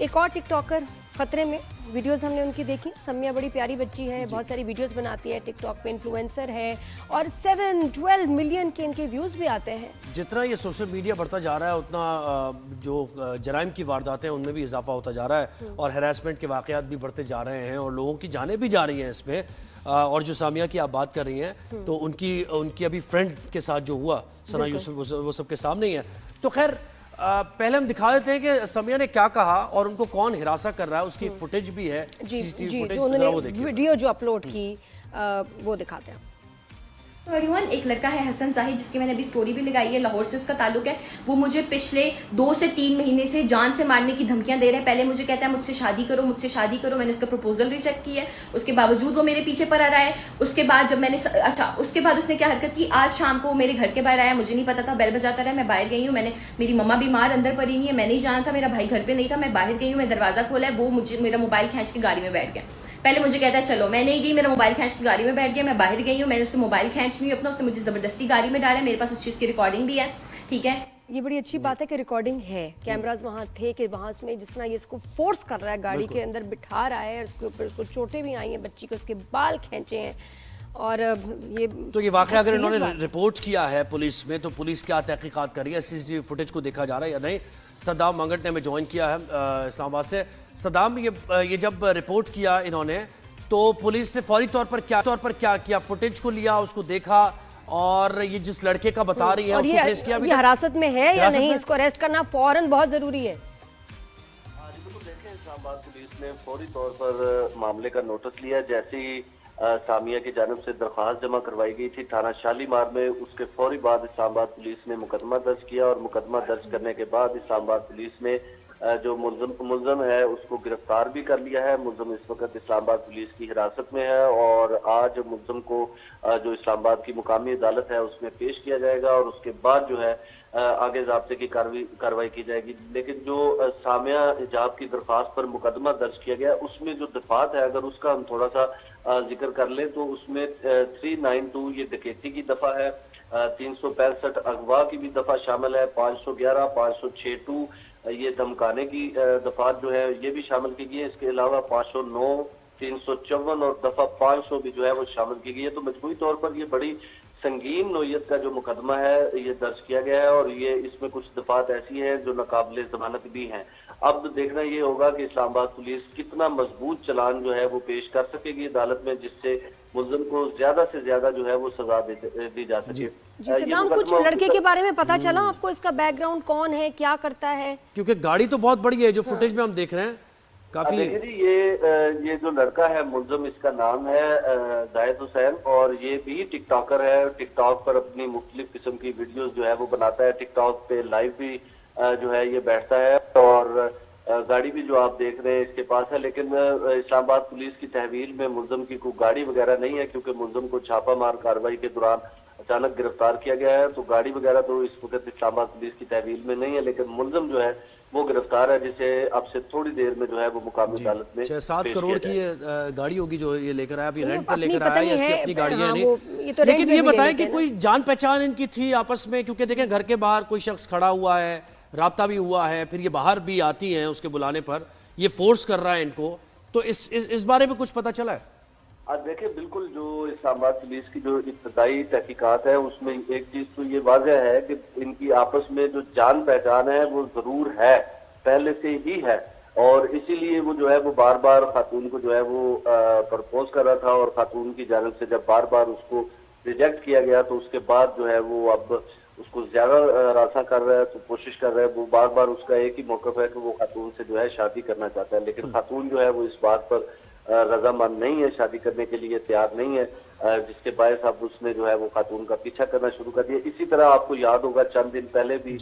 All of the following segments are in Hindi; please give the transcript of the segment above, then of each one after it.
एक और टिकटॉकर खतरे में, वीडियोस हमने उनकी देखी। सम्या बड़ी प्यारी बच्ची है, बहुत सारी वीडियोस बनाती है, टिकटॉक पे इन्फ्लुएंसर है और 7-12 मिलियन के इनके व्यूज भी आते हैं। जितना ये सोशल मीडिया बढ़ता जा रहा है उतना जो जराइम की वारदातें हैं उनमें भी इजाफा होता जा रहा है और हैरेसमेंट के वाकयात भी बढ़ते जा रहे हैं और लोगों की जानें भी जा रही हैं इसमें। और जो सामिया की आप बात कर रही हैं तो उनकी अभी फ्रेंड के साथ जो हुआ सना यूसुफ, वो सबके सामने ही है। तो खैर पहले हम दिखा देते हैं कि समिया ने क्या कहा और उनको कौन हिरासत कर रहा है, उसकी फुटेज भी है, सीसीटीवी फुटेज, जरा वो देखिए। वीडियो जो अपलोड की वो दिखाते हैं। एक लड़का है हसन जाहिद, जिसकी मैंने अभी स्टोरी भी लगाई है, लाहौर से उसका ताल्लुक है। वो मुझे पिछले 2 से 3 महीने से जान से मारने की धमकियां दे रहा है। पहले मुझे कहता है मुझसे शादी करो, मुझसे शादी करो। मैंने उसका प्रपोजल रिजेक्ट किया है, उसके बावजूद वो मेरे पीछे पर आ रहा है। उसके बाद जब मैंने उसके बाद उसने क्या हरकत की, आज शाम को मेरे घर के बाहर आया, मुझे नहीं पता था, बेल बजाता रहा, मैं बाहर गई हूँ। मेरी मम्मा बीमार अंदर पड़ी हुई है, मैं नहीं जाना था, मेरा भाई घर पे नहीं था, मैं बाहर गई हूँ, मैं दरवाजा खोला है, वो मुझे मेरा मोबाइल खींच के गाड़ी में बैठ गया। पहले मुझे कहता है चलो, मैं नहीं गई, मेरा मोबाइल खींच के गाड़ी में बैठ गया, मैं बाहर गई हूँ, मैंने उससे मोबाइल खींच ली अपना, उसने मुझे जबरदस्ती गाड़ी में डाला, मेरे पास उस चीज की रिकॉर्डिंग भी है। ठीक है, ये बड़ी अच्छी बात है कि रिकॉर्डिंग है, कैमरास वहाँ थे कि वहाँ में जिस तरह ये इसको फोर्स कर रहा है, गाड़ी के अंदर बिठा रहा है, उसके ऊपर उसको चोटें भी आई हैं, बच्ची को उसके बाल खींचे हैं। और ये वाकया अगर इन्होंने रिपोर्ट किया है पुलिस में तो पुलिस क्या तहकीकात कर रही है, सीसीटीवी फुटेज को देखा जा रहा है या नहीं। सद्दाम मंगट ने हमें ज्वाइन किया है इस्लामाबाद से। सद्दाम, ये जब रिपोर्ट किया इन्होंने तो पुलिस ने फौरी तौर पर क्या किया, फुटेज को लिया, उसको देखा और ये जिस लड़के का बता रही है उसको ट्रेस किया। ये हिरासत में है या नहीं, इसको अरेस्ट करना फौरन बहुत जरूरी है। देखें, इस्लामाबाद पुलिस ने फौरी तौर पर मामले का नोटिस लिया। जैसे ही सामिया की जानिब से दरख्वास्त जमा करवाई गई थी थाना शालीमार में, उसके फौरी बाद इस्लामाबाद पुलिस ने मुकदमा दर्ज किया और मुकदमा दर्ज करने के बाद इस्लामाबाद पुलिस ने जो मुलजम है उसको गिरफ्तार भी कर लिया है। मुलजम इस वक्त इस्लामाबाद पुलिस की हिरासत में है और आज मुलजम को जो इस्लामाबाद की मुकामी अदालत है उसमें पेश किया जाएगा और उसके बाद जो है आगे ज़ाब्ते की कार्रवाई की जाएगी। लेकिन जो सामिया हिजाब की दरख्वास्त पर मुकदमा दर्ज किया गया उसमें जो दफात है, अगर उसका हम थोड़ा सा जिक्र कर लें तो उसमें 392 ये डकैती की दफा है, 365 अगवा की भी दफा शामिल है, 511, 506 ये धमकाने की दफात जो है ये भी शामिल की गई है। इसके अलावा 509, 354 और दफा 500 भी जो है वो शामिल की गई है। तो मजबूरी तौर पर ये बड़ी संगीन नोयत का जो मुकदमा है ये दर्ज किया गया है और ये इसमें कुछ दफात ऐसी हैं जो नाकाबिले जमानत भी हैं। अब देखना ये होगा कि इस्लामाबाद पुलिस कितना मजबूत चलान जो है वो पेश कर सकेगी अदालत में, जिससे मुलजिम को ज्यादा से ज्यादा जो है वो सजा दी जा सके। सद्दाम, कुछ लड़के के बारे में पता चला आपको, इसका बैकग्राउंड कौन है, क्या करता है? क्योंकि गाड़ी तो बहुत बड़ी है जो फुटेज में हम देख रहे हैं काफी। देखिए जी, ये जो लड़का है मुलजिम, इसका नाम है जाहिद हुसैन और ये भी टिकटॉकर है। टिकटॉक पर अपनी मुख्तलिफ किस्म की वीडियोस जो है वो बनाता है, टिकटॉक पे लाइव भी जो है ये बैठता है और गाड़ी भी जो आप देख रहे हैं इसके पास है। लेकिन इस्लामाबाद पुलिस की तहवील में मुलजिम की कोई गाड़ी वगैरह नहीं है क्योंकि मुलजिम को छापामार कार्रवाई के दौरान अचानक गिरफ्तार किया गया है। तो गाड़ी वगैरह तो इस वक्त इस्लामाबाद पुलिस की तहवील में नहीं है, लेकिन मुलजिम जो है वो गिरफ्तार है, जिसे अब से थोड़ी देर में जो है वो मुकामी अदालत में 6-7 करोड़ की गाड़ी होगी जो ये लेकर आया, अभी रेंट पर लेकर आया या इसकी अपनी गाड़ी है नहीं। लेकिन ये बताएं कि कोई जान पहचान इनकी थी आपस में, क्योंकि देखें घर के बाहर कोई शख्स खड़ा हुआ है, राब्ता भी हुआ है, फिर ये बाहर भी आती हैं उसके बुलाने पर, ये फोर्स कर रहा है इनको, तो इस बारे में कुछ पता चला है? आज देखिए, बिल्कुल जो इस्लामाबाद पुलिस की जो इब्तदाई तहकीकात है उसमें एक चीज तो ये वाज़ह है कि इनकी आपस में जो जान पहचान है वो जरूर है, पहले से ही है और इसीलिए वो जो है वो बार बार खातून को जो है वो प्रपोज कर रहा था और खातून की जानिब से जब बार बार उसको रिजेक्ट किया गया तो उसके बाद जो है वो अब उसको ज्यादा रासा कर रहा है, तो कोशिश कर रहा है वो बार बार। उसका एक ही मौक़िफ़ है कि वो खातून से जो है शादी करना चाहता है, लेकिन खातून जो है वो इस बात पर रजामंद नहीं है, शादी करने के लिए तैयार नहीं है, जिसके बायस अब उसने जो है वो खातून का पीछा करना शुरू कर दिया। इसी तरह आपको याद होगा चंद दिन पहले भी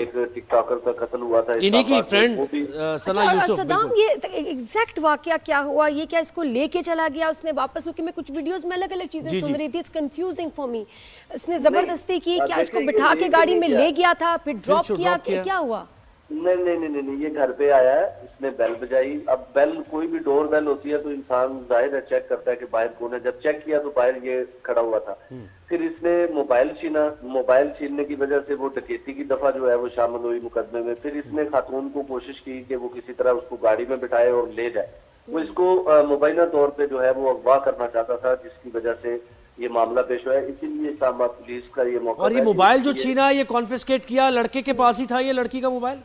एक टिकटॉकर का कत्ल हुआ था, इन्हीं की फ्रेंड सना यूसुफ। सद्दाम, ये एग्जैक्ट वाकया क्या हुआ, ये क्या इसको लेके चला गया उसने वापस? क्योंकि मैं कुछ वीडियोस में अलग अलग चीजें सुन रही थी, इट्स कंफ्यूजिंग फॉर मी। उसने जबरदस्ती की क्या, इसको बिठा के गाड़ी में ले गया था फिर ड्रॉप किया, क्या हुआ? नहीं, ये घर पे आया है, इसने बेल बजाई। अब बेल, कोई भी डोर बेल होती है तो इंसान जाहिर है चेक करता है कि बाहर कौन है। जब चेक किया तो बाहर ये खड़ा हुआ था। फिर इसने मोबाइल छीना, मोबाइल छीनने की वजह से वो डकैती की दफा जो है वो शामिल हुई मुकदमे में। फिर इसने खातून को कोशिश की कि वो किसी तरह उसको गाड़ी में बिठाए और ले जाए। वो इसको मुबैना तौर पे जो है वो अगवा करना चाहता था, जिसकी वजह से ये मामला पेश हुआ है। इसीलिए इस्लामाबाद पुलिस का ये मौका। और ये मोबाइल जो छीना, ये कॉन्फिस्केट किया लड़के के पास ही था, ये लड़की का मोबाइल?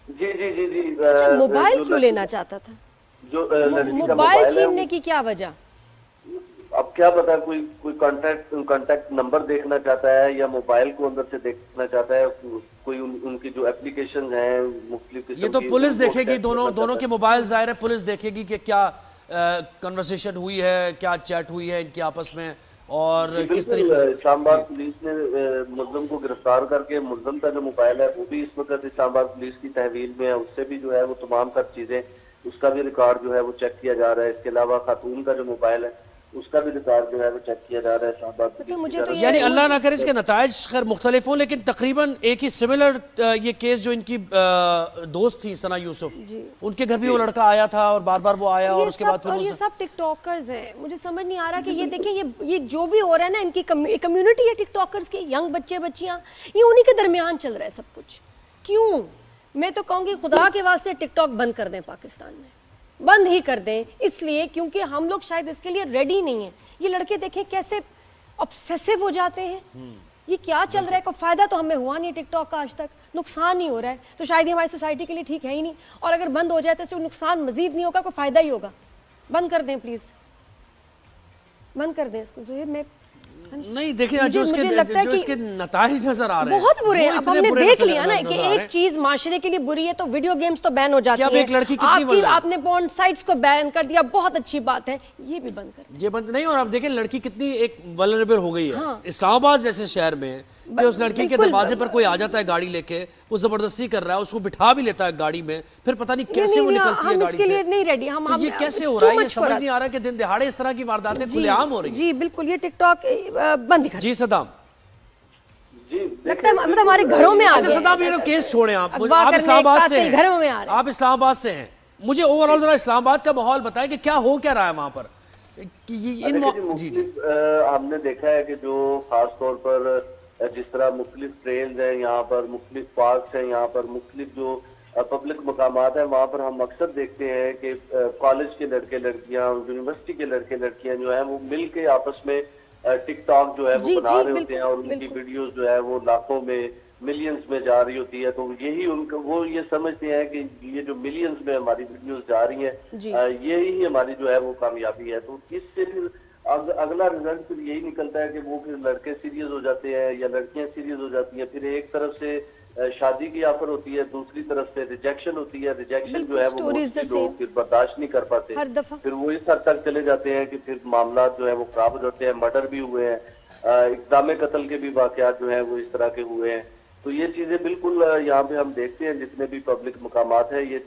जी। अच्छा, मोबाइल क्यों लेना चाहता था? जो लड़की का मोबाइल है छीनने की क्या वजह? अब क्या पता, कोई कांटेक्ट नंबर देखना चाहता है या मोबाइल को अंदर से देखना चाहता है। कोई उनकी जो एप्लीकेशन है मुख्तलिफ किस्म ये तो की, पुलिस उनको देखेगी, check करना दोनों चाहता के मोबाइल जाहिर है पुलिस देखेगी कि क्या कन्वर्सेशन हुई है, क्या चैट हुई है इनकी आपस में, और है। किस तरीके से। इस्लामाबाद पुलिस ने मुल्ज़िम को गिरफ्तार करके मुल्ज़िम का जो मोबाइल है वो भी इस वक्त इस्लामाबाद पुलिस की तहवील में है। उससे भी जो है वो तमाम तर चीजें, उसका भी रिकॉर्ड जो है वो चेक किया जा रहा है। इसके अलावा खातून का जो मोबाइल है उसका भी रिकॉर्ड जो है वो चेक किया जा रहा है इस्लामाबाद पुलिस की मुझे तो तरफ। यानी अल्लाह ना करे इसके नताइज खैर मुख्तलिफ हों, लेकिन तकरीबन एक ही सिमिलर ये केस जो इनकी दोस्त थी सना यूसुफ, उनके घर भी वो लड़का आया था और बार बार वो आया और उसके बाद फिर ये सब टिकटॉकर्स हैं। मुझे समझ नहीं आ रहा कि ये देखिए, ये जो भी हो रहा है ना, इनकी कम्युनिटी है टिकटॉकर्स की, यंग बच्चे बच्चियां, ये उन्हीं के दरमियान चल रहा है सब कुछ। क्यों? मैं तो कहूँगी खुदा के वास्ते टिकटॉक बंद कर दें, पाकिस्तान में बंद ही कर दें। इसलिए क्योंकि हम लोग शायद इसके लिए रेडी नहीं है। ये लड़के देखें कैसे ऑब्सेसिव हो जाते हैं। ये क्या चल रहा है? कोई फायदा तो हमें हुआ नहीं टिकटॉक का आज तक, नुकसान ही हो रहा है। तो शायद ये हमारी सोसाइटी के लिए ठीक है ही नहीं, और अगर बंद हो जाए तो इससे नुकसान मजीद नहीं होगा, कोई फायदा ही होगा। बंद कर दें प्लीज, बंद कर दें इसको। ज़ोहिर, मैं नहीं देखिए, जो इसके नताइज नजर आ रहे हैं बहुत बुरे। अब हमने देख लिया ना कि एक एक चीज माशरे के लिए बुरी है तो वीडियो गेम्स तो बैन हो जाती अब है। एक लड़की कितनी आपने पॉर्न साइट्स को बैन कर दिया, बहुत अच्छी बात है, ये भी बंद कर। ये बंद नहीं। और आप देखें लड़की कितनी एक वल्नरेबल हो गई है। हाँ। इस्लामाबाद जैसे शहर में कि उस लड़की के दरवाजे पर कोई आ जाता है गाड़ी लेके, वो जबरदस्ती कर रहा है, उसको बिठा भी लेता है गाड़ी में, फिर पता नहीं कैसे वो निकलती है गाड़ी इसके लिए से। नहीं रेडी हम। तो ये कैसे हो रहा है? ये समझ नहीं आ रहा कि दिन दिहाड़े इस तरह की वारदातें खुलेआम हो रही हैं। जी बिल्कुल, ये टिकटॉक बंद कर। जी सदाम, जी लगता है मतलब हमारे घरों में आ अच्छा गए। सदाम, ये केस छोड़ें आप अगवा करने, इस्लामाबाद से कातिल घरों में आ हैं, रहे हैं। आप इस्लामाबाद से हैं, मुझे ओवरऑल जरा इस्लामाबाद का माहौल बताएं कि क्या हो क्या रहा है वहां पर। कि हमने देखा है कि जो खास तौर पर जिस तरह मुख्तलिफ ट्रेल्स हैं यहाँ पर, मुख्तलिफ पार्क्स हैं यहाँ पर, मुख्तलिफ जो पब्लिक मकामात हैं वहाँ पर हम अक्सर देखते हैं कि कॉलेज के लड़के लड़कियाँ, यूनिवर्सिटी के लड़के लड़कियाँ जो है वो मिल के आपस में टिकटॉक जो है वो बना रहे होते हैं, और उनकी वीडियोस जो है वो लाखों में, मिलियंस में जा रही होती है। तो यही उनका, वो ये समझते हैं कि ये जो मिलियंस में हमारी वीडियोस जा रही हैं, यही हमारी जो है वो कामयाबी है। तो इससे फिर अगला रिजल्ट फिर यही निकलता है कि वो फिर लड़के सीरियस हो जाते हैं या लड़कियां सीरियस हो जाती हैं। फिर एक तरफ से शादी की ऑफर होती है, दूसरी तरफ से रिजेक्शन होती है। रिजेक्शन जो है वो लोग फिर बर्दाश्त नहीं कर पाते, फिर वो इस हद तक चले जाते हैं कि फिर मामला जो है वो खराब हो जाते हैं। मर्डर भी हुए हैं, इक़दाम कत्ल के भी वाक़यात जो है वो इस तरह के हुए हैं। तो ये चीजें बिल्कुल यहाँ पे हम देखते हैं, जितने भी पब्लिक मकामात है, ये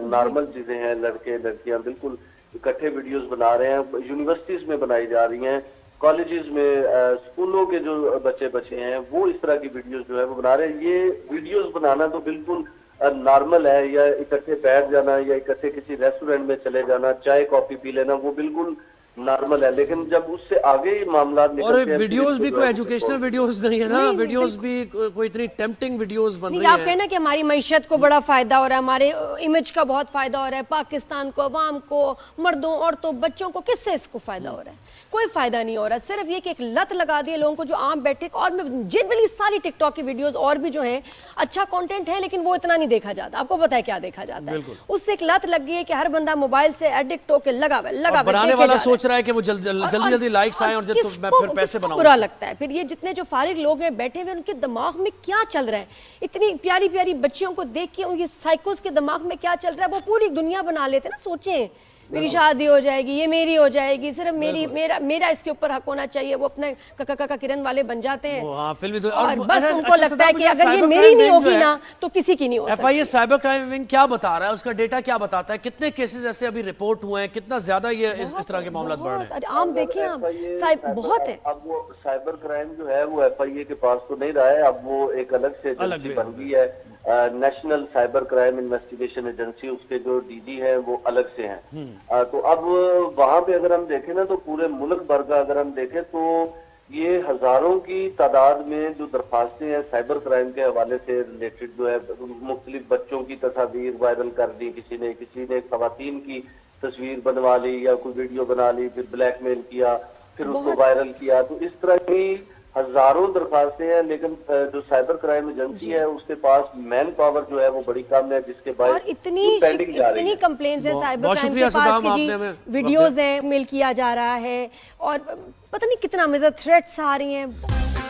नॉर्मल चीजें हैं। लड़के लड़कियां बिल्कुल इकट्ठे वीडियोस बना रहे हैं, यूनिवर्सिटीज में बनाई जा रही हैं, कॉलेजेस में, स्कूलों के जो बच्चे हैं वो इस तरह की वीडियोस जो है वो बना रहे हैं। ये वीडियोस बनाना तो बिल्कुल नॉर्मल है, या इकट्ठे बैठ जाना या इकट्ठे किसी रेस्टोरेंट में चले जाना, चाय कॉफी पी लेना, वो बिल्कुल नॉर्मल है। लेकिन जब उससे आगे ही मामला और वीडियोस भी कोई एजुकेशनल वीडियोस नहीं है ना, वीडियोस भी कोई इतनी टेम्पटिंग वीडियोस बन रही हैं। आप कहना कि हमारी मईशत को बड़ा फायदा हो रहा है, हमारे इमेज का बहुत फायदा हो रहा है, पाकिस्तान को, अवाम को, मर्दों औरतों बच्चों को, किससे इसको फायदा हो रहा है? कोई फायदा नहीं हो रहा। सिर्फ ये कि एक लत लगा दी है लोगों को जो आम बैठे। और मैं जनरली सारी टिकटॉक की वीडियोस और भी जो है अच्छा कंटेंट है, लेकिन वो इतना नहीं देखा जाता। आपको पता है क्या देखा जाता है? उससे एक लत लग गई है कि हर बंदा मोबाइल से एडिक्ट होकर लगा बनाने वाला सोच रहा है कि वो जल्दी लाइक्स आए और मैं फिर पैसे बनाऊं। बुरा लगता है। फिर ये जितने जो फारिग लोग हैं बैठे हुए, उनके दिमाग में क्या चल रहा है? इतनी प्यारी प्यारी बच्चियों को देख के उनके साइकोस के दिमाग में क्या चल रहा है? वो पूरी दुनिया बना लेते हैं ना। सोचें, मेरी शादी हो जाएगी, ये मेरी हो जाएगी, सिर्फ मेरा इसके ऊपर हक होना चाहिए। वो अपने काका किरण वाले बन जाते हैं। और बस उनको लगता है कि अगर ये मेरी नहीं होगी ना तो किसी की नहीं हो सकती। FIA साइबर क्राइम विंग क्या बता रहा है? उसका डेटा क्या बताता है? कितने केसेस ऐसे अभी रिपोर्ट हुए हैं? कितना ज्यादा ये इस तरह के मामला बढ़ रहे हैं? आम देखें आप, बहुत है। अब वो साइबर क्राइम जो है वो FIA के पास तो नहीं रहा है, अब वो एक अलग से बन गई है। National cyber crime investigation agency, उसके जो डीजी हैं वो अलग से हैं। तो अब वहां पे अगर हम देखें ना, तो पूरे मुल्क भर का अगर हम देखें तो ये हजारों की तादाद में जो दरख्वास्तें हैं साइबर क्राइम के हवाले से रिलेटेड, जो है मुख्तलिफ बच्चों की तस्वीर वायरल कर दी किसी ने खवातीन की तस्वीर बनवा ली या कोई वीडियो बना ली, फिर ब्लैकमेल किया, फिर उसको वायरल किया। तो इस तरह की हजारों दरख्वास्तें हैं, लेकिन जो साइबर क्राइम एजेंसी है उसके पास मैन पावर जो है वो बड़ी कम है, जिसके और बाद इतनी कंप्लेंट्स है साइबर बहुत क्राइम शुक्रिया के पास सदाम, कि आपने जी हमें वीडियोस हैं, मेल किया जा रहा है और पता नहीं कितना मतलब थ्रेट्स आ रही हैं।